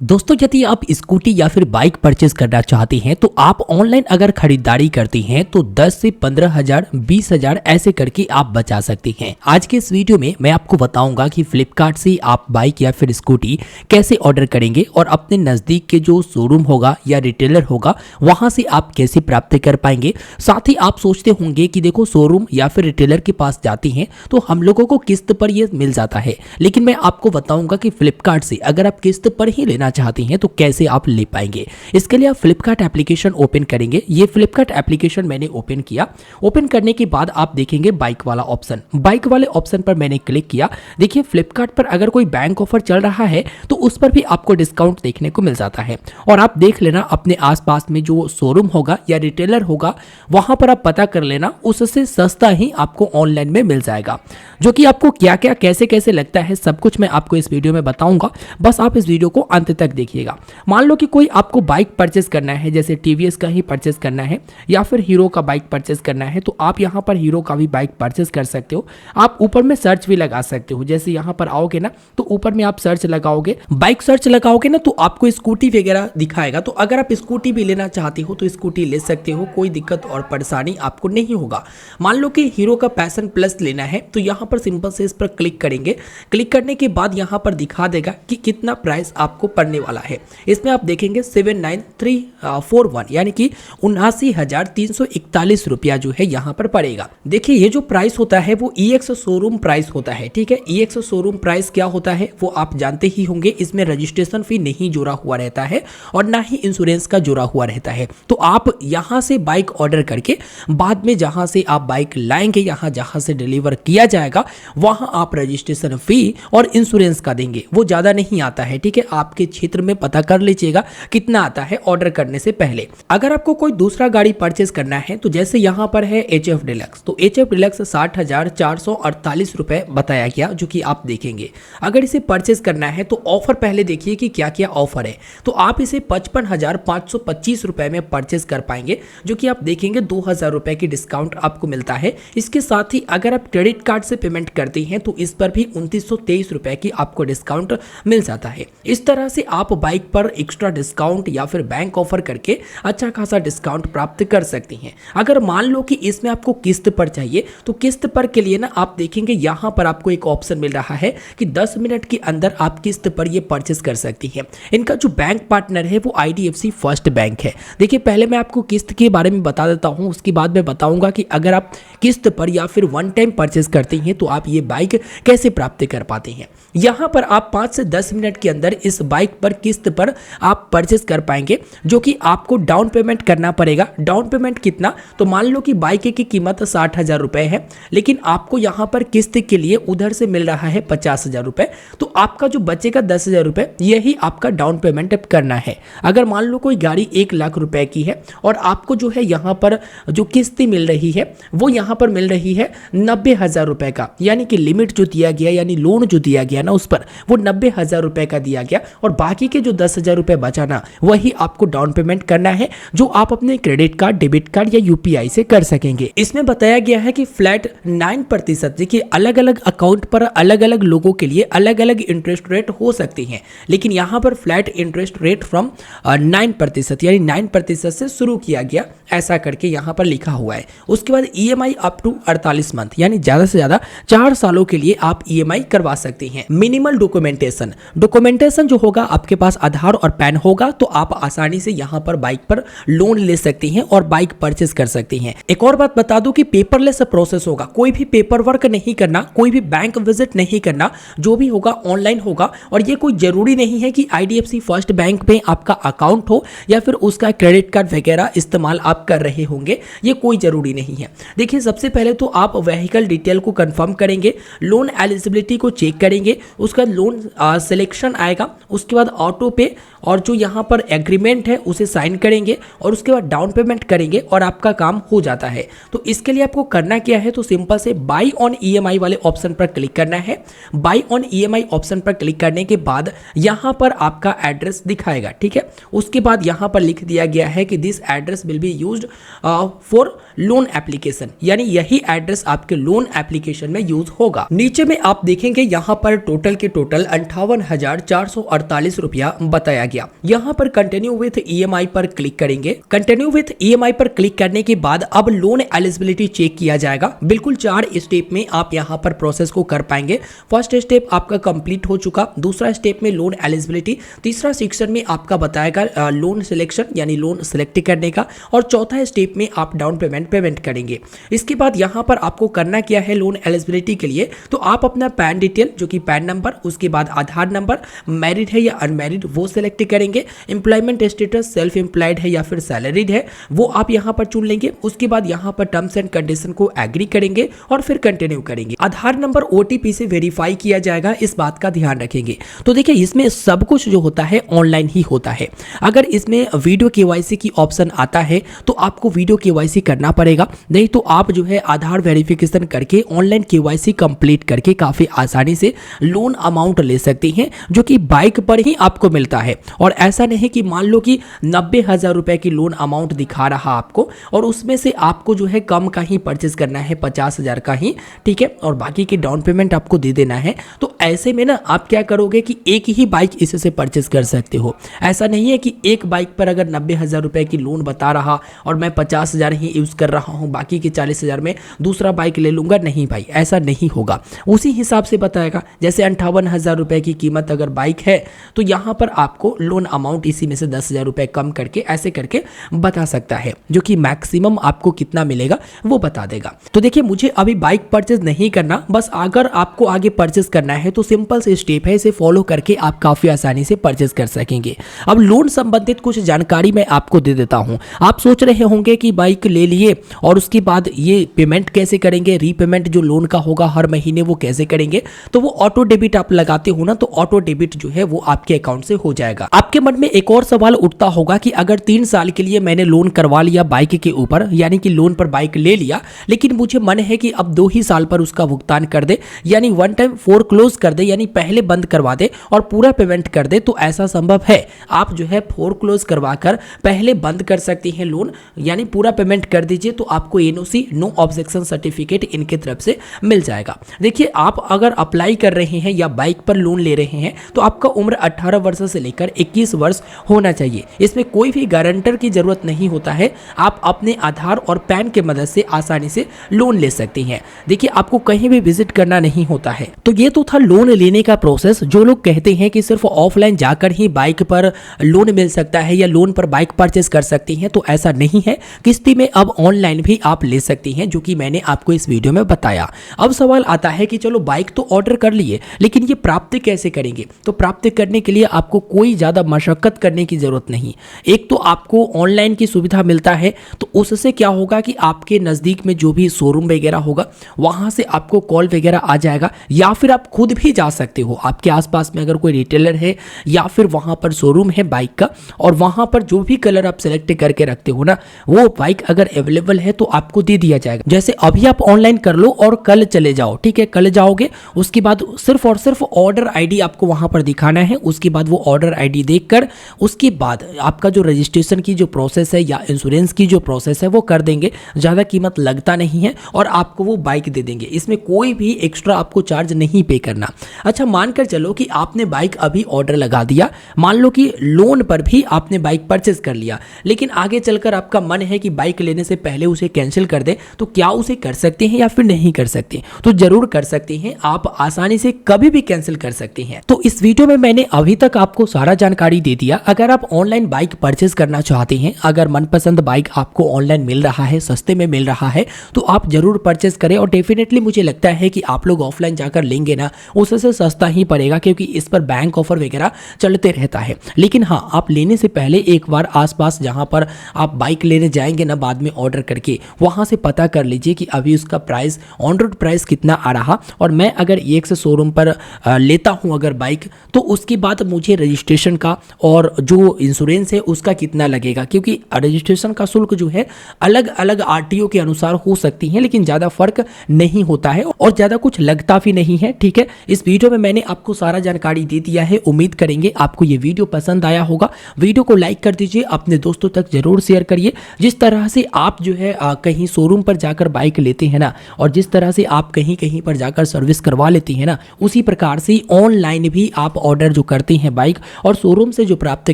दोस्तों, यदि आप स्कूटी या फिर बाइक परचेज करना चाहते हैं तो आप ऑनलाइन अगर खरीदारी करते हैं तो 10 से 15,000 20,000 ऐसे करके आप बचा सकते हैं। आज के इस वीडियो में मैं आपको बताऊंगा कि फ्लिपकार्ट से आप बाइक या फिर स्कूटी कैसे ऑर्डर करेंगे और अपने नज़दीक के जो शोरूम होगा या रिटेलर होगा वहां से आप कैसे प्राप्त कर पाएंगे। साथ ही आप सोचते होंगे कि देखो, शोरूम या फिर रिटेलर के पास जाते हैं तो हम लोगों को किस्त पर ये मिल जाता है, लेकिन मैं आपको बताऊंगा कि फ्लिपकार्ट से अगर आप किस्त पर ही लेना चाहते हैं तो कैसे आप ले पाएंगे। इसके लिए आप फ्लिपकार्ट एप्लीकेशन ओपन करेंगे। ये फ्लिपकार्ट एप्लीकेशन मैंने ओपन किया। ओपन करने के बाद आप देखेंगे बाइक वाला ऑप्शन। बाइक वाले ऑप्शन पर मैंने क्लिक किया। देखिए, फ्लिपकार्ट पर अगर कोई बैंक ऑफर चल रहा है तो उस पर भी आपको डिस्काउंट देखने को मिल जाता है। और आप देख लेना अपने आसपास में जो शोरूम होगा या रिटेलर होगा वहां पर आप पता कर लेना, उससे सस्ता ही आपको ऑनलाइन में मिल जाएगा। जो कि आपको क्या क्या कैसे कैसे लगता है सब कुछ मैं आपको इस वीडियो में बताऊंगा। बस आप इस वीडियो को अंत तक देखिएगा। मान लो कि कोई आपको बाइक परचेस करना है, जैसे टीवीएस का ही परचेस करना है या फिर हीरो का बाइक परचेस करना है, तो आप यहां पर हीरो का भी बाइक परचेस कर सकते हो। आप ऊपर में सर्च भी लगा सकते हो। जैसे यहां पर आओगे ना तो ऊपर में आप सर्च लगाओगे, बाइक सर्च लगाओगे ना तो आपको स्कूटी वगैरह दिखाएगा। तो अगर आप स्कूटी भी लेना चाहते हो तो स्कूटी ले सकते हो, कोई दिक्कत और परेशानी आपको नहीं होगा। मान लो कि हीरो का पैशन प्लस लेना है तो यहां पर सिंपल से इस पर क्लिक करेंगे। क्लिक करने के बाद यहां पर दिखा देगा कि कितना प्राइस आपको पड़ने वाला है। इसमें आप देखेंगे 79341 यानी कि 79,341 रुपया जो है यहाँ पर पड़ेगा। देखिए, ये जो प्राइस होता है वो EX शोरूम प्राइस होता है। ठीक है, EX शोरूम प्राइस क्या होता है वो आप जानते ही होंगे। इसमें रजिस्ट्रेशन फी नहीं जुड़ा हुआ रहता है और ना ही इंश्योरेंस का जुड़ा हुआ रहता है। तो आप यहाँ से बाइक ऑर्डर करके बाद में जहाँ से आप बाइक लाएंगे, यहाँ जहाँ से डिलीवर किया जाएगा वहाँ आप रजिस्ट्रेशन फी और इंश्योरेंस का देंगे। वो ज़्यादा नहीं आता है। ठीक है, आपके क्षेत्र में पता कर लीजिएगा कितना आता है ऑर्डर करने से पहले। अगर आपको कोई दूसरा गाड़ी परचेस करना है तो जैसे यहाँ पर है HF डिलक्स, तो HF डिलक्स 60,448 रुपए बताया गया, जो कि आप देखेंगे। अगर इसे परचेस करना है तो ऑफर पहले देखिए कि क्या क्या ऑफर है। तो आप इसे 55,525 रुपए में परचेस कर पाएंगे, जो कि आप देखेंगे 2,000 रुपए की डिस्काउंट आपको मिलता है। इसके साथ ही अगर आप क्रेडिट कार्ड से पेमेंट करते हैं तो इस पर भी 2923 रुपए की आपको डिस्काउंट मिल जाता है। इस तरह से आप बाइक पर एक्स्ट्रा डिस्काउंट या फिर बैंक ऑफर करके अच्छा खासा डिस्काउंट प्राप्त कर सकती हैं। अगर मान लो कि इसमें आपको किस्त पर चाहिए तो किस्त पर के लिए ना आप देखेंगे यहाँ पर आपको एक ऑप्शन मिल रहा है कि 10 मिनट के अंदर आप किस्त पर ये परचेस कर सकती हैं। इनका जो बैंक पार्टनर है वो IDFC फर्स्ट बैंक है। देखिए, पहले मैं आपको किस्त के बारे में बता देता हूँ, उसके बाद मैं बताऊंगा कि अगर आप किस्त पर या फिर वन टाइम परचेस करते हैं तो आप ये बाइक कैसे प्राप्त कर पाते हैं। यहाँ पर आप 5 से 10 मिनट के अंदर इस बाइक पर किस्त पर आप परचेस कर पाएंगे, जो कि आपको डाउन पेमेंट करना पड़ेगा। डाउन पेमेंट कितना, तो मान लो कि बाइक की कीमत 60,000 रुपए है, लेकिन आपको यहाँ पर किस्त के लिए उधर से मिल रहा है 50,000 रुपए। तो आपका जो बचेगा 10,000 रुपए, यही आपका डाउन पेमेंट करना है। अगर मान लो कोई गाड़ी 1 लाख रुपए की है और आपको जो है यहाँ पर जो किस्ती मिल रही है वो यहाँ पर मिल रही है 90,000 रुपए का, यानी कि लिमिट जो दिया गया यानी लोन जो दिया गया ना उस पर वो 90,000 रुपए का दिया गया, और बाकी के जो 10,000 रुपए बचाना वही आपको डाउन पेमेंट करना है, जो आप अपने क्रेडिट कार्ड, डेबिट कार्ड या UPI से कर सकेंगे। इसमें बताया गया है कि फ्लैट 9%, देखिए अलग अलग अकाउंट पर अलग अलग लोगों के लिए अलग अलग इंटरेस्ट रेट हो सकती हैं, लेकिन यहाँ पर फ्लैट इंटरेस्ट रेट फ्रॉम 9% यानी 9% से शुरू किया गया, ऐसा करके यहाँ पर लिखा हुआ है। उसके बाद EMI अप टू 48 मंथ, यानी ज्यादा से ज्यादा 4 सालों के लिए आप EMI करवा सकते हैं। मिनिमल डॉक्यूमेंटेशन जो होगा, आपके पास आधार और पैन होगा तो आप आसानी से यहाँ पर बाइक पर लोन ले सकती हैं और बाइक परचेस कर सकती हैं। एक और बात बता दूं कि पेपरलेस प्रोसेस होगा, कोई भी पेपर वर्क नहीं करना, कोई भी बैंक विजिट नहीं करना, जो भी होगा ऑनलाइन होगा। और ये कोई जरूरी नहीं है कि IDFC फर्स्ट बैंक में आपका अकाउंट हो या फिर उसका क्रेडिट कार्ड वगैरह इस्तेमाल आप कर रहे होंगे, ये कोई जरूरी नहीं है। देखिए, सबसे पहले तो आप व्हीकल डिटेल को कंफर्म करेंगे, लोन एलिजिबिलिटी को चेक करेंगे, उसका लोन सिलेक्शन आएगा, उसके बाद ऑटो पे और जो यहाँ पर एग्रीमेंट है उसे साइन करेंगे और उसके बाद डाउन पेमेंट करेंगे और आपका काम हो जाता है। तो इसके लिए आपको करना क्या है, तो सिंपल से बाई ऑन EMI वाले ऑप्शन पर क्लिक करना है। बाई ऑन EMI ऑप्शन पर क्लिक करने के बाद यहाँ पर आपका एड्रेस दिखाएगा। ठीक है, उसके बाद यहाँ पर लिख दिया गया है कि this address will be used for loan application, यानी यही एड्रेस आपके लोन एप्लीकेशन में यूज होगा। नीचे में आप देखेंगे यहाँ पर टोटल के टोटल 58,448 रुपया बताया गया। यहाँ पर कंटिन्यू विथ ईएमआई पर क्लिक करेंगे। कंटिन्यू विथ ईएमआई पर क्लिक करने के बाद अब लोन एलिजिबिलिटी चेक किया जाएगा। बिल्कुल 4 स्टेप में आप यहाँ पर प्रोसेस को कर पाएंगे। फर्स्ट स्टेप आपका कंप्लीट हो चुका, दूसरा स्टेप में लोन एलिजिबिलिटी, तीसरा सेक्शन में आपका बताएगा लोन सिलेक्शन यानी लोन सिलेक्ट करने का, और चौथा स्टेप में आप डाउन पेमेंट करेंगे। इसके बाद यहाँ पर आपको करना क्या है लोन एलिजिबिलिटी के लिए, तो आप अपना पैन डिटेल जो कि पैन नंबर, उसके बाद आधार नंबर, मैरिड है या अनमैरिड वो सिलेक्ट करेंगे, एम्प्लॉयमेंट स्टेटस सेल्फ एम्प्लॉयड है या फिर सैलरीड है वो आप यहाँ पर चुन लेंगे। उसके बाद यहाँ पर टर्म्स एंड कंडीशन को एग्री करेंगे और फिर कंटिन्यू करेंगे। आधार नंबर ओटीपी से वेरीफाई किया जाएगा, इस बात का ध्यान रखेंगे। तो देखिए इसमें सब कुछ जो होता है ऑनलाइन ही होता है। अगर इसमें वीडियो केवाईसी की ऑप्शन आता है तो आपको वीडियो केवाईसी करना पड़ेगा, नहीं तो आप जो है आधार वेरिफिकेशन करके ऑनलाइन केवाईसी कंप्लीट करके काफी आसानी से लोन अमाउंट ले सकते हैं, जो कि बाइक पर ही आपको मिलता है। और ऐसा नहीं कि मान लो कि 90,000 रुपए की लोन अमाउंट दिखा रहा आपको और उसमें से आपको जो है कम का ही परचेज करना है, 50,000 का ही, ठीक है, और बाकी की डाउन पेमेंट आपको दे देना है। तो ऐसे में ना आप क्या करोगे कि एक ही बाइक इससे परचेज कर सकते हो। ऐसा नहीं है कि एक बाइक पर अगर 90,000 रुपए की लोन बता रहा और मैं 50,000 ही यूज कर रहा हूं, बाकी के 40,000 में दूसरा बाइक ले लूंगा। नहीं भाई, ऐसा नहीं होगा। उसी हिसाब से बताएगा। जैसे 58,000 रुपए की कीमत अगर बाइक है तो यहां पर आपको लोन अमाउंट इसी में से 10,000 रुपए कम करके ऐसे करके बता सकता है, जो कि मैक्सिमम आपको कितना मिलेगा वो बता देगा। तो देखिए मुझे अभी बाइक परचेज नहीं करना, बस अगर आपको आगे परचेज करना है तो सिंपल से स्टेप है, इसे फॉलो करके आप काफी आसानी से परचेज कर सकेंगे। अब लोन संबंधित कुछ जानकारी मैं आपको दे देता हूं। आप सोच रहे होंगे कि बाइक ले लिए और उसके बाद ये पेमेंट कैसे करेंगे, रीपेमेंट जो लोन का होगा हर महीने वो कैसे करेंगे। तो वो ऑटो डेबिट आप लगाते हो ना, तो ऑटो डेबिट जो है वो आपके अकाउंट से हो जाएगा। आपके मन में एक और सवाल उठता होगा कि अगर 3 साल के लिए मैंने लोन करवा लिया बाइक के ऊपर, यानी कि लोन पर बाइक ले लिया, लेकिन मुझे मन है कि अब 2 ही साल पर उसका भुगतान कर दे, यानी वन टाइम फोरक्लोज कर दे, यानी पहले बंद करवा दे और पूरा पेमेंट कर दे, तो ऐसा संभव है। आप जो है फोरक्लोज करवाकर पहले बंद कर सकती हैं लोन, यानी पूरा पेमेंट कर दीजिए, तो आपको एनओसी नो ऑब्जेक्शन सर्टिफिकेट इनके तरफ से मिल जाएगा। देखिए आप अगर अप्लाई कर रहे हैं या बाइक पर लोन ले रहे हैं तो आपका उम्र 18 वर्ष से लेकर 21 वर्ष होना चाहिए। इसमें कोई भी गारंटर की जरूरत नहीं होता है। आप अपने आधार और पैन के मदद से आसानी से लोन ले सकती हैं। देखिए आपको कहीं भी विजिट करना नहीं होता है। तो ये तो था लोन लेने का प्रोसेस। जो लोग कहते हैं कि सिर्फ ऑफलाइन जाकर ही बाइक पर लोन मिल सकता है या लोन पर बाइक परचेस कर सकती हैं, तो ऐसा नहीं है। किस्ती में अब ऑनलाइन भी आप ले सकती हैं, जो कि मैंने आपको इस वीडियो में बताया। अब सवाल आता है कि चलो बाइक तो ऑर्डर कर लिए, लेकिन ये प्राप्त कैसे करेंगे। तो प्राप्त करने के लिए आपको कोई ज्यादा मशक्कत करने की जरूरत नहीं। एक तो आपको ऑनलाइन की सुविधा मिलता है, तो उससे क्या होगा कि आपके नजदीक में जो भी शोरूम वगैरह होगा वहां से आपको कॉल वगैरह आ जाएगा, या फिर आप खुद भी जा सकते हो। आपके आसपास में अगर कोई रिटेलर है या फिर वहां पर शोरूम है बाइक का, और वहां पर जो भी कलर आप सिलेक्ट करके रखते हो ना, वो बाइक अगर अवेलेबल है तो आपको दे दिया जाएगा। जैसे अभी आप ऑनलाइन कर लो और कल चले जाओ, ठीक है, कल जाओगे, उसके बाद सिर्फ और सिर्फ ऑर्डर आईडी आपको वहां पर दिखाना है। उसके बाद वो ऑर्डर आईडी देखकर उसके बाद आपका जो रजिस्ट्रेशन की जो प्रोसेस है या इंश्योरेंस की जो प्रोसेस है वो कर देंगे। ज़्यादा कीमत लगता नहीं है और आपको वो बाइक दे देंगे। इसमें कोई भी एक्स्ट्रा आपको चार्ज नहीं पे करना। अच्छा, मानकर चलो कि आपने बाइक अभी ऑर्डर लगा दिया, मान लो कि लोन पर भी आपने बाइक परचेज कर लिया, लेकिन आगे चलकर आपका मन है कि बाइक लेने से पहले उसे कैंसिल कर दे, तो क्या उसे कर सकते हैं या फिर नहीं कर सकते? तो जरूर कर सकते हैं। आप आसानी से कभी भी कैंसिल कर सकते हैं। तो इस वीडियो में मैंने अभी तक आपको सारा जानकारी दे दिया। अगर आप ऑनलाइन बाइक परचेज करना चाहते हैं, अगर मनपसंद बाइक आपको ऑनलाइन मिल रहा है, सस्ते में मिल रहा है, तो आप जरूर परचेज करें। और डेफिनेटली मुझे लगता है कि आप लोग ऑफलाइन जाकर लेंगे ना, उससे सस्ता ही पड़ेगा, क्योंकि इस पर बैंक ऑफर वगैरह चलते रहता है। लेकिन हाँ, आप लेने से पहले एक बार आसपास जहां पर आप बाइक लेने जाएंगे ना बाद में ऑर्डर करके, वहां से पता कर लीजिए कि अभी उसका प्राइस ऑन रोड प्राइस कितना आ रहा। और मैं अगर एक से शोरूम पर लेता हूं अगर बाइक, तो उसके बाद मुझे रजिस्ट्रेशन का और जो इंश्योरेंस है उसका कितना लगेगा, क्योंकि रजिस्ट्रेशन का शुल्क जो है अलग अलग आरटीओ के अनुसार हो सकती है, लेकिन ज़्यादा फर्क नहीं होता है और ज़्यादा कुछ लगता भी नहीं है। ठीक है, इस वीडियो में मैंने आपको सारा जानकारी दे दिया है। उम्मीद करेंगे आपको ये वीडियो पसंद आया होगा। वीडियो को लाइक कर दीजिए, अपने दोस्तों तक जरूर शेयर करिए। जिस तरह से आप जो है कहीं शोरूम पर जाकर बाइक लेते हैं ना, और जिस तरह से आप कहीं कहीं पर जाकर सर्विस करवा लेती हैं ना, उसी प्रकार से ऑनलाइन भी आप ऑर्डर जो कर करते हैं बाइक और शोरूम से जो प्राप्त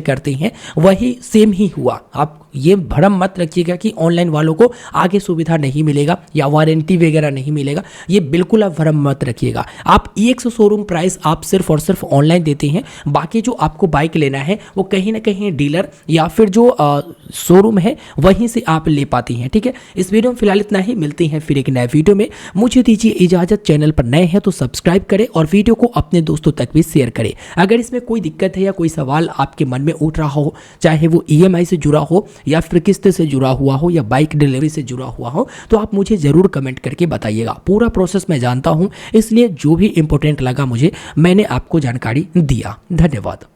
करते हैं वही सेम ही हुआ। आप ये भ्रम मत रखिएगा कि ऑनलाइन वालों को आगे सुविधा नहीं मिलेगा या वारंटी वगैरह नहीं मिलेगा, ये बिल्कुल आप भ्रम मत रखिएगा। आप EX शोरूम प्राइस आप सिर्फ और सिर्फ ऑनलाइन देते हैं, बाकी जो आपको बाइक लेना है वो कहीं ना कहीं डीलर या फिर जो शोरूम है वहीं से आप ले पाती हैं। ठीक है, इस वीडियो में फिलहाल इतना ही, मिलते हैं फिर एक नए वीडियो में। मुझे दीजिए इजाजत। चैनल पर नए हैं तो सब्सक्राइब करें और वीडियो को अपने दोस्तों तक भी शेयर करें। अगर इसमें कोई दिक्कत है या कोई सवाल आपके मन में उठ रहा हो, चाहे वो EMI से जुड़ा हो या फिर किस्त से जुड़ा हुआ हो या बाइक डिलीवरी से जुड़ा हुआ हो, तो आप मुझे जरूर कमेंट करके बताइएगा। पूरा प्रोसेस मैं जानता हूं, इसलिए जो भी इंपॉर्टेंट लगा मुझे मैंने आपको जानकारी दिया। धन्यवाद।